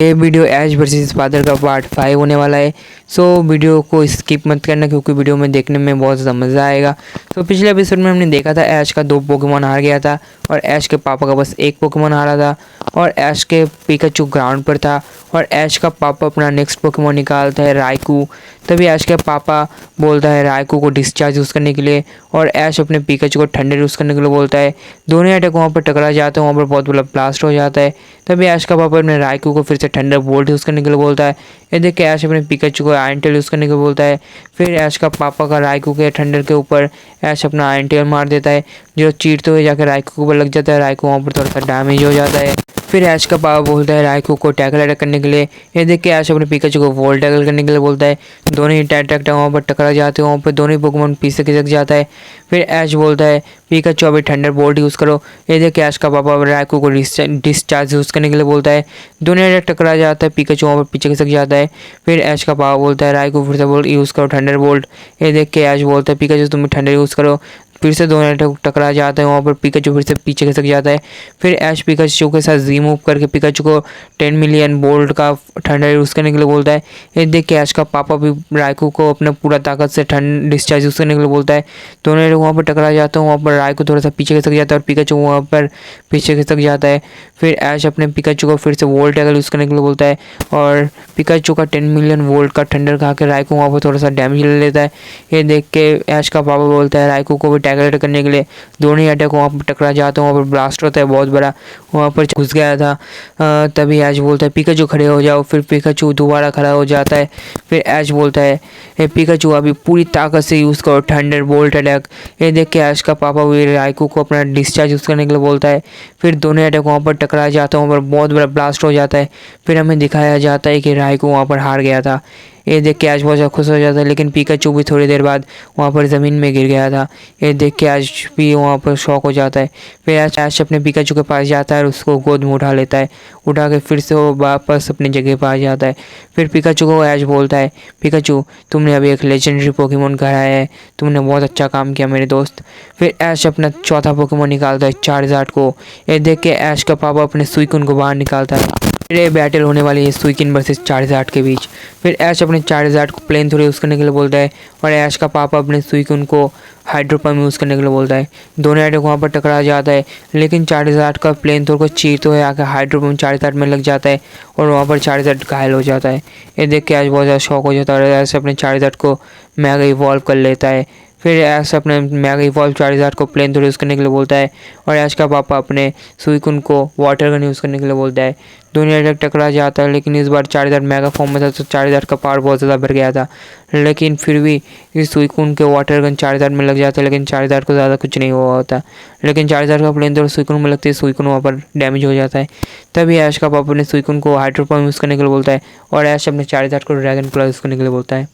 ये वीडियो ऐश versus father का part 5 होने वाला है। सो वीडियो को स्किप मत करना क्योंकि वीडियो में देखने में बहुत ज़्यादा मज़ा आएगा। तो पिछले एपिसोड में हमने देखा था ऐश का 2 पोकेमॉन हार गया था और ऐश के पापा का बस 1 पोकेमॉन हारा था और ऐश के पिकाचू ग्राउंड पर था और ऐश का पापा अपना नेक्स्ट पोकेमॉन निकालता है राइकू। तभी ऐश के पापा बोलता है राइकू को डिस्चार्ज यूज़ करने के लिए और ऐश अपने पिकाचू को ठंडर यूज़ करने के लिए बोलता है। दोनों अटैक वहाँ पर टकरा जाते हैं, वहाँ पर बहुत बड़ा ब्लास्ट हो जाता है। तभी ऐश का पापा अपने राइकू को फिर से थंडर बोल्ट यूज़ करने के लिए बोलता है। ये देख के ऐश अपने पिकाचू को आयरन टेल यूज़ करने के लिए बोलता है। फिर ऐश का पापा का राइकू के थंडर के ऊपर ऐश अपना आयरन टेल मार देता है जो चीरते हुए जाकर राइकू के ऊपर लग जाता है। राइकू वहाँ पर थोड़ा सा डैमेज हो जाता है। फिर ऐश का पापा बोलता है राइकू को टैकल अटैक करने के लिए। ये देख के ऐश अपने पिकाचू को वॉल टैकल करने के लिए बोलता है। दोनों ही टैक वहाँ पर टकरा जाते हैं, वहाँ पर दोनों ही पोकेमॉन पीछे खिसक जाता है। फिर ऐश बोलता है पिकाचू अभी थंडर बोल्ट यूज़ करो। ये देख के ऐश का पापा राइकू को डिस्चार्ज यूज़ करने के लिए बोलता है। दोनों अटैक टकरा जाता है, पिकाचू वहाँ पर पीछे खिसक जाता है। फिर ऐश का पापा बोलता है राइकू फिर से बोल्ट यूज़ करो थंडर बोल्ट। ये देख के ऐश बोलता है पिकाचू तुम थंडर यूज़ करो। फिर से दोनों अटैक टकरा जाता है, वहाँ पर पिकाचू फिर से पीछे खिसक जाता है। फिर ऐश पिकाचू के साथ जी मूव करके पिकाचू को 10 मिलियन बोल्ट का थंडर यूज़ करने के लिए बोलता है। ये देख के ऐश का पापा भी राइकू को अपना पूरा ताकत से डिस्चार्ज यूज़ करने के लिए बोलता है। दोनों लोग वहाँ पर टकरा जाते हैं, वहाँ पर राइकू थोड़ा सा पीछे खिसक जाता है और पिकाचू वहाँ पर पीछे खिसक जाता है। फिर ऐश अपने पिकाचू को फिर से वोल्ट टैकल यूज़ करने के लिए बोलता है और पिकाचू का 10 मिलियन वोल्ट का थंडर खा के राइकू वहाँ पर थोड़ा सा डैमेज ले लेता है। ये देख के ऐश का पापा बोलता है राइकू को भी टैकल करने के लिए। दोनों ही अटैक वहाँ पर टकरा जाते हैं, वहाँ पर ब्लास्ट होता है बहुत बड़ा, वहाँ पर घुस गया था। तभी ऐश बोलता है पिकाचू खड़े हो जाओ। फिर पिकाचू दोबारा खड़ा हो जाता है। फिर ऐश बोलता है पिकाचू अभी पूरी ताकत से यूज़ करो थंडर बोल्ट अटैक। ये देख के ऐश का पापा भी राइकू को अपना डिस्चार्ज यूज़ करने के लिए बोलता है। फिर दोनों अटैक वहाँ पर टकरा जाते हैं, वहाँ पर बहुत बड़ा ब्लास्ट हो जाता है। फिर हमें दिखाया जाता है कि राइकू वहाँ पर हार गया था। ये देख के ऐश बहुत ज़्यादा खुश हो जाता है, लेकिन पिकाचू भी थोड़ी देर बाद वहाँ पर ज़मीन में गिर गया था। ये देख के ऐश भी वहाँ पर शॉक हो जाता है। फिर ऐश अपने पिकाचू के पास जाता है और उसको गोद में उठा लेता है। उठा के फिर से वो वापस अपनी जगह पर आ जाता है। फिर पिकाचू को ऐश बोलता है पिकाचू तुमने अभी एक लेजेंडरी पोकेमॉन कराया है, तुमने बहुत अच्छा काम किया मेरे दोस्त। फिर ऐश अपना चौथा पोकेमॉन निकालता है चार्जार्ड को। ये देख के ऐश का पापा अपने सुइकुन को बाहर निकालता है। फिर ये बैटल होने वाली है सुइकिन वर्सेस चार्जार्ड के बीच। फिर ऐश अपने चार्जार्ड को प्लेन थ्रो यूज़ करने के लिए बोलता है और ऐश का पापा अपने सुइकुन को हाइड्रो पम्प यूज़ करने के लिए बोलता है। दोनों अटैक वहाँ पर टकरा जाता है, लेकिन चार्जार्ड का प्लेन थ्रो को चीरते हुए आकर हाइड्रो पम्प चार्जार्ड में लग जाता है और वहाँ पर चार्जार्ड घायल हो जाता है। ये देख के ऐश बहुत ज़्यादा शॉक हो जाता है और ऐश अपने चार्जार्ड को मेगा इवॉल्व कर लेता है। फिर ऐश अपने मेगा इवॉल्व चार्जार्ड को प्लेन थ्रो यूज़ करने के लिए बोलता है और ऐश का पापा अपने सुइकुन को वाटर गन यूज़ करने के लिए बोलता है। दोनों अटैक टकरा जाता है, लेकिन इस बार चार्जार्ड मेगा फॉर्म में था तो चार्जार्ड का पावर बहुत ज़्यादा बढ़ गया था। लेकिन फिर भी इस सुइकुन के वाटर गन चार्जार्ड में लग जाता है, लेकिन चार्जार्ड को ज़्यादा कुछ नहीं हुआ होता। लेकिन चार्जार्ड का प्लेन थ्रो सुइकुन में लगते ही सुइकुन वहाँ पर डैमेज हो जाता है। तभी ऐश का पापा अपने सुइकुन को हाइड्रो पम्प यूज़ करने के लिए बोलता है और ऐश अपने चार्जार्ड को ड्रैगन क्लॉ यूज़ करने के लिए बोलता है।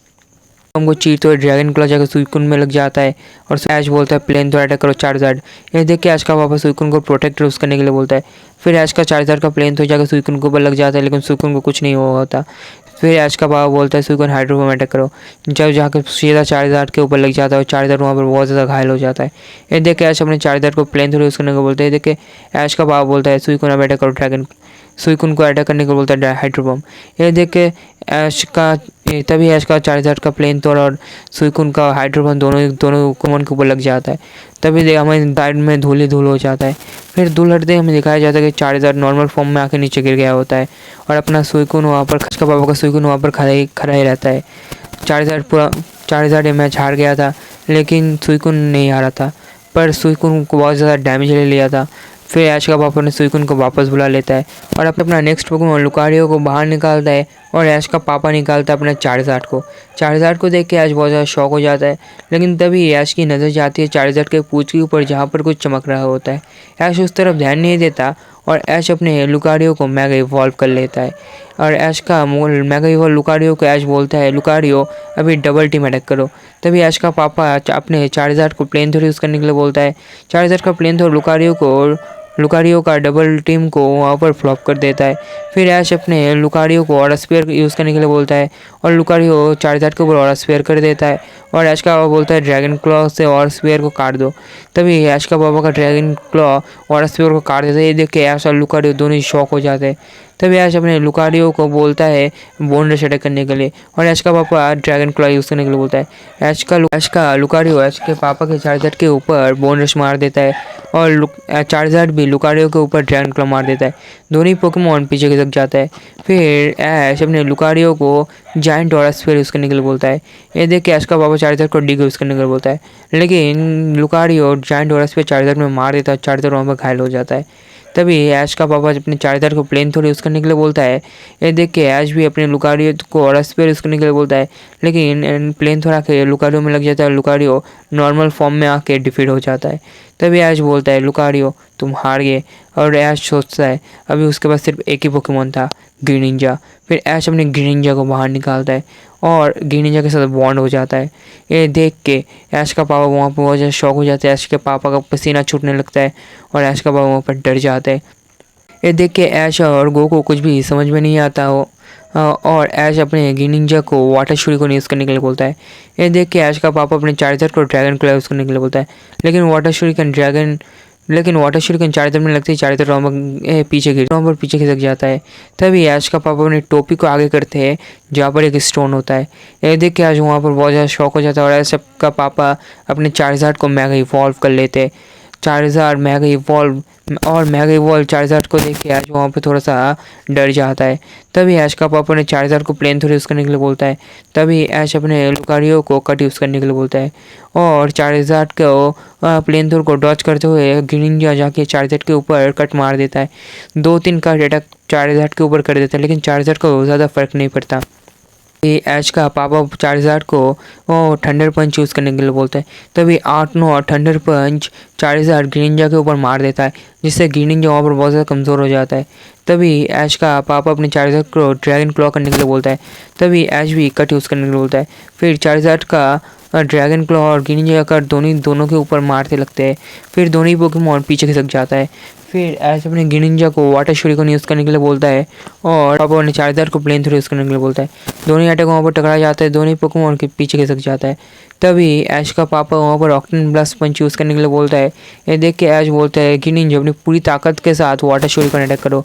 हमको चीरते हुए ड्रैगन क्लॉ जाकर सुइकुन में लग जाता है और ऐश बोलता है प्लेन थ्रो अटैक करो चार्जार्ड। ये देख के ऐश का पापा सुइकुन को प्रोटेक्ट यूज़ करने के लिए बोलता है। फिर ऐश का चार्जार्ड का प्लेन थ्रो जाकर सुइकुन के ऊपर लग जाता है, लेकिन सुइकुन को कुछ नहीं हुआ होता। फिर ऐश का पापा बोलता है सुइकुन हाइड्रो पम्प अटैक करो। जब जाकर सीधा चार्जार्ड के ऊपर लग जाता है और चार्जार्ड वहाँ पर बहुत ज़्यादा घायल हो जाता है। ये देख के ऐश अपने चार्जार्ड को प्लेन थ्रो यूज़ करने को बोलते हैं। देख के ऐश का पापा बोलता है सुइकुन अब अटैक करो ड्रैगन। सुइकुन को अटैक करने को बोलता है हाइड्रो पम्प। ये देख के तभी ऐश का चार्जार्ड का प्लेन थ्रो और सुइकुन का हाइड्रो पम्प दोनों पोकेमॉन के ऊपर लग जाता है। तभी हमें साइड में धूल ही धूल हो जाता है। फिर धूल हटते हमें दिखाया जाता है कि चार्जार्ड नॉर्मल फॉर्म में आके नीचे गिर गया होता है और अपना सुइकुन वहाँ पर का पापा का सुइकुन वहाँ पर खड़ा ही रहता है। चार्जार्ड ये मैच हार गया था, लेकिन सुइकुन नहीं हारा था, पर सुइकुन को बहुत ज़्यादा डैमेज ले लिया था। फिर ऐश का पापा ने सुइकुन को वापस बुला लेता है और अपना नेक्स्ट पोकेमॉन लुकारियो को बाहर निकालता है और ऐश का पापा निकालता है अपना चार्जार्ड को देख के ऐश बहुत ज़्यादा शॉक हो जाता है। लेकिन तभी ऐश की नज़र जाती है चार्जार्ड के पूंछ के ऊपर जहाँ पर कुछ चमक रहा होता है। ऐश उस तरफ ध्यान नहीं देता और ऐश अपने लुकारियो को मेगा इवॉल्व कर लेता है और ऐश का मेगा इवॉल्व लुकारियो को ऐश बोलता है लुकारियो अभी डबल टीम अटैक करो। तभी ऐश का पापा अपने चार्जार्ड को प्लेन थ्रो यूज़ करने के लिए बोलता है। चार्जार्ड का प्लेन थ्रो लुकारियो का डबल टीम को वहाँ पर फ्लॉप कर देता है। फिर ऐश अपने लुकारियो को ऑरा स्फीयर यूज़ करने के लिए बोलता है और लुकारियो चार्जार्ड के ऊपर ऑरा स्फीयर कर देता है और ऐश का पापा बोलता है ड्रैगन क्लॉ से और स्पीयर को काट दो। तभी ऐश का पापा का ड्रैगन क्लॉ और स्पीयर को काट देता है। ये देख के ऐश और लुकारियो दोनों ही शॉक हो जाते हैं। तभी ऐश अपने लुकारियो को बोलता है बोन रश अटैक करने के लिए और ऐश का पापा ड्रैगन क्लॉ यूज़ करने के लिए बोलता है। ऐश का लुकारियो ऐश के पापा के चार्जर के ऊपर बोन रश मार देता है और चार्जर भी लुकारियो के ऊपर ड्रैगन क्लॉ मार देता है। दोनों ही पोकेमॉन पीछे खिसक जाता है। फिर ऐश अपने लुकारियो को जायंट और स्फीयर यूज़ करने के लिए बोलता है। ये देख के ऐश का पापा चार्जर को डिग यूज़ करने के लिए बोलता है, लेकिन लुकारियो जायंट और स्फीयर चार्जर में मार देता है। चार्जर वहाँ पर घायल हो जाता है। तभी ऐश का पापा अपने चार्जर को प्लेन थोड़ी यूज़ करने के लिए बोलता है। ये देख के ऐश भी अपने लुकारियो को और स्फीयर यूज़ करने के लिए बोलता है, लेकिन प्लेन थोड़ा के लुकारियो में लग जाता है। लुकारियो नॉर्मल फॉर्म में आके डिफीट हो जाता है। तभी ऐश बोलता है लुकारियो तुम हार गए। और ऐश सोचता है अभी उसके पास सिर्फ एक ही पोकेमॉन था, ग्रीनिंजा। फिर ऐश अपने ग्रीनिंजा को बाहर निकालता है और ग्रीनिंजा के साथ बॉन्ड हो जाता है। ये देख के ऐश का पापा वहाँ पर बहुत ज़्यादा शॉक हो जाता है। ऐश के पापा का पसीना छूटने लगता है और ऐश का पापा वहाँ पर डर जाता है। ये देख के ऐश और गो को कुछ भी समझ में नहीं आता हो और ऐश अपने ग्रीनिंजा को वाटर शूरी को यूज़ करने के लिए बोलता है। ये देख के ऐश का पापा अपने चार्जर को ड्रैगन क्लॉ यूज़ करने के लिए बोलता है, लेकिन वाटर शूरिकन चार्जर में लगती है। चार्जर रॉम पर पीछे खिसक जाता है। तभी ऐश का पापा अपनी टोपी को आगे करते हैं जहाँ पर एक स्टोन होता है। ये देख के ऐश वहाँ पर बहुत ज़्यादा शॉक हो जाता है और ऐश का पापा अपने चार्जर को मेगा इवॉल्व कर लेते हैं। चार्जर मेगा इवॉल्व चार्जर को देख के ऐश वहाँ पे थोड़ा सा डर जाता है। तभी ऐश का पापा ने चार्जर को प्लेन थोड़ी यूज़ करने के लिए बोलता है। तभी ऐश अपने लुकारियो को कट यूज़ करने के लिए बोलता है और चार्जर को प्लेन थोर को डॉच करते हुए ग्रीनिंजा जाके चार्जर के ऊपर कट मार देता है। 2-3 कट अटैक चार्जर के ऊपर कर देता है, लेकिन चार्जर को ज़्यादा फर्क नहीं पड़ता। ऐश का पापा चार्जर को थंडर पंच यूज़ करने के लिए बोलता है। तभी 8-9 थंडर पंच चार्जर ग्रीनिंजा के ऊपर मार देता है, जिससे ग्रीनिंजा वहाँ पर बहुत ज़्यादा कमज़ोर हो जाता है। तभी ऐश का पापा अपने चार्जर को ड्रैगन क्लॉ करने के लिए बोलता है। तभी ऐश भी कट यूज़ करने के लिए बोलता है। फिर चार्जर का ड्रैगन क्लॉ और ग्रीनिंजा का दोनों के ऊपर मारते लगते हैं। फिर दोनों ही पोकेमॉन पीछे खिसक जाता है। फिर ऐश अपने ग्रीनिंजा को वाटर शूरिकन यूज़ करने के लिए बोलता है और पापा अपने चार्जर को प्लेन थ्रो यूज़ करने के लिए बोलता है। दोनों ही अटैक वहाँ पर टकरा जाता है, दोनों ही पोकेमॉन के पीछे खिसक जाता है। तभी ऐश का पापा वहाँ पर ऑक्टेन ब्लास्ट पंच यूज़ करने के लिए बोलता है। ये देख के ऐश बोलता है ग्रीनिंजा अपनी पूरी ताकत के साथ वाटर शूरिकन अटैक करो।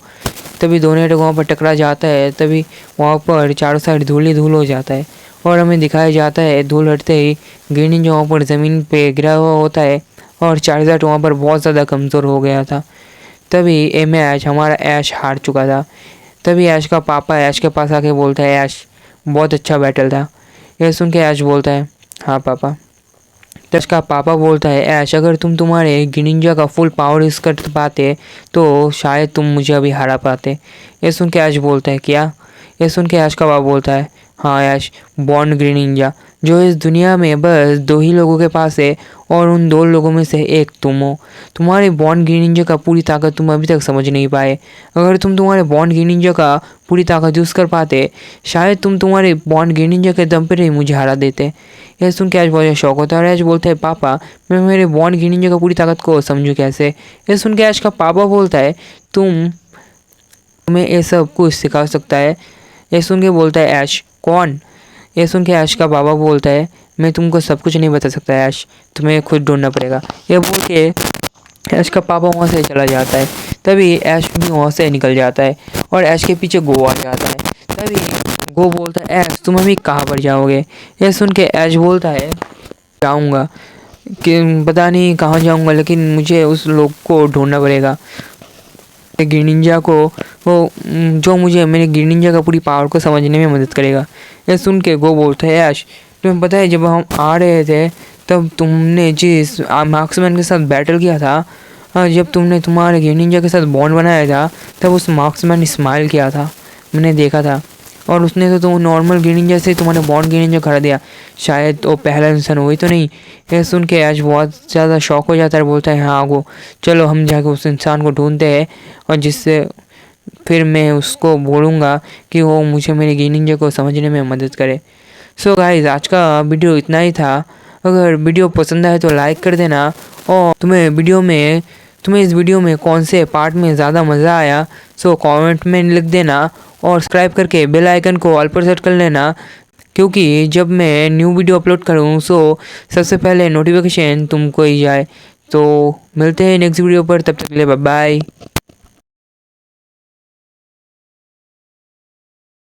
तभी दोनों अटैक वहाँ पर टकरा जाता है। तभी वहाँ पर चारों साइड धूल ही धूल हो जाता है और हमें दिखाया जाता है धूल हटते ही ग्रीनिंजा वहाँ पर ज़मीन पे गिरा हुआ होता है और चार्जर वहाँ पर बहुत ज़्यादा कमज़ोर हो गया था। तभी ये मैच हमारा ऐश हार चुका था। तभी ऐश का पापा ऐश के पास आके बोलता है ऐश बहुत अच्छा बैटल था। ये सुन के ऐश बोलता है हाँ पापा। तो ऐश का पापा बोलता है ऐश अगर तुम तुम्हारे ग्रीनिंजा का फुल पावर यूज़ कर पाते तो शायद तुम मुझे अभी हरा पाते। ये सुन के ऐश बोलता है क्या? ये सुन के ऐश का पापा बोलता है हाँ ऐश बॉर्न ग्रीनिंजा जो इस दुनिया में बस 2 ही लोगों के पास है और उन 2 लोगों में से एक तुम हो। तुम्हारे बॉर्न ग्रीनिंजा का पूरी ताकत तुम अभी तक समझ नहीं पाए। अगर तुम तुम्हारे बॉर्न ग्रीनिंजा का पूरी ताकत यूज़ कर पाते शायद तुम तुम्हारे बॉर्न ग्रीनिंजा के दम पर ही मुझे हरा देते। यह सुन के ऐश बहुत शौक होता है और ऐश बोलता है पापा मैं मेरे बॉर्न ग्रीनिंजा का पूरी ताकत को समझूँ कैसे? यह सुन के ऐश का पापा बोलता है तुम्हें ये सब कुछ सिखा सकता है। ये सुन के बोलता है ऐश कौन? ये सुन के ऐश का पापा बोलता है मैं तुमको सब कुछ नहीं बता सकता ऐश, तुम्हें खुद ढूंढना पड़ेगा। ये बोल के ऐश का पापा वहाँ से चला जाता है। तभी ऐश भी वहाँ से निकल जाता है और ऐश के पीछे गो आ जाता है। तभी गो बोलता है ऐश तुम अभी कहाँ पर जाओगे? ये सुन के ऐश बोलता है जाऊँगा कि पता नहीं कहाँ जाऊँगा, लेकिन मुझे उस लोग को ढूंढना पड़ेगा ग्रीनिंजा को वो जो मुझे मेरे ग्रीनिंजा का पूरी पावर को समझने में मदद करेगा। यह सुन के गो बोलता है ऐश तुम्हें पता है जब हम आ रहे थे तब तुमने जिस मार्क्समैन के साथ बैटल किया था, जब तुमने तुम्हारे ग्रीनिंजा के साथ बॉन्ड बनाया था तब उस मार्क्समैन ने स्माइल किया था, मैंने देखा था और उसने तो तुम नॉर्मल ग्रीनिंजा से तुम्हारे बॉन्ड ग्रीनिंजा खड़ा दिया। शायद वो पहला इंसान वही तो नहीं? यह सुन के ऐश बहुत ज़्यादा शौक हो जाता है, बोलता है हाँ गो चलो हम जाके उस इंसान को ढूंढते हैं और जिससे फिर मैं उसको बोलूँगा कि वो मुझे मेरे ग्रीनिंजा को समझने में मदद करे। सो गाइस आज का वीडियो इतना ही था। अगर वीडियो पसंद आए तो लाइक कर देना और तुम्हें इस वीडियो में कौन से पार्ट में ज़्यादा मज़ा आया सो कमेंट में लिख देना और सब्सक्राइब करके बेल आइकन को ऑल पर सेट कर लेना क्योंकि जब मैं न्यू वीडियो अपलोड करूँ सो सबसे पहले नोटिफिकेशन तुमको ही जाए। तो मिलते हैं नेक्स्ट वीडियो पर, तब तक के लिए बाय बाय।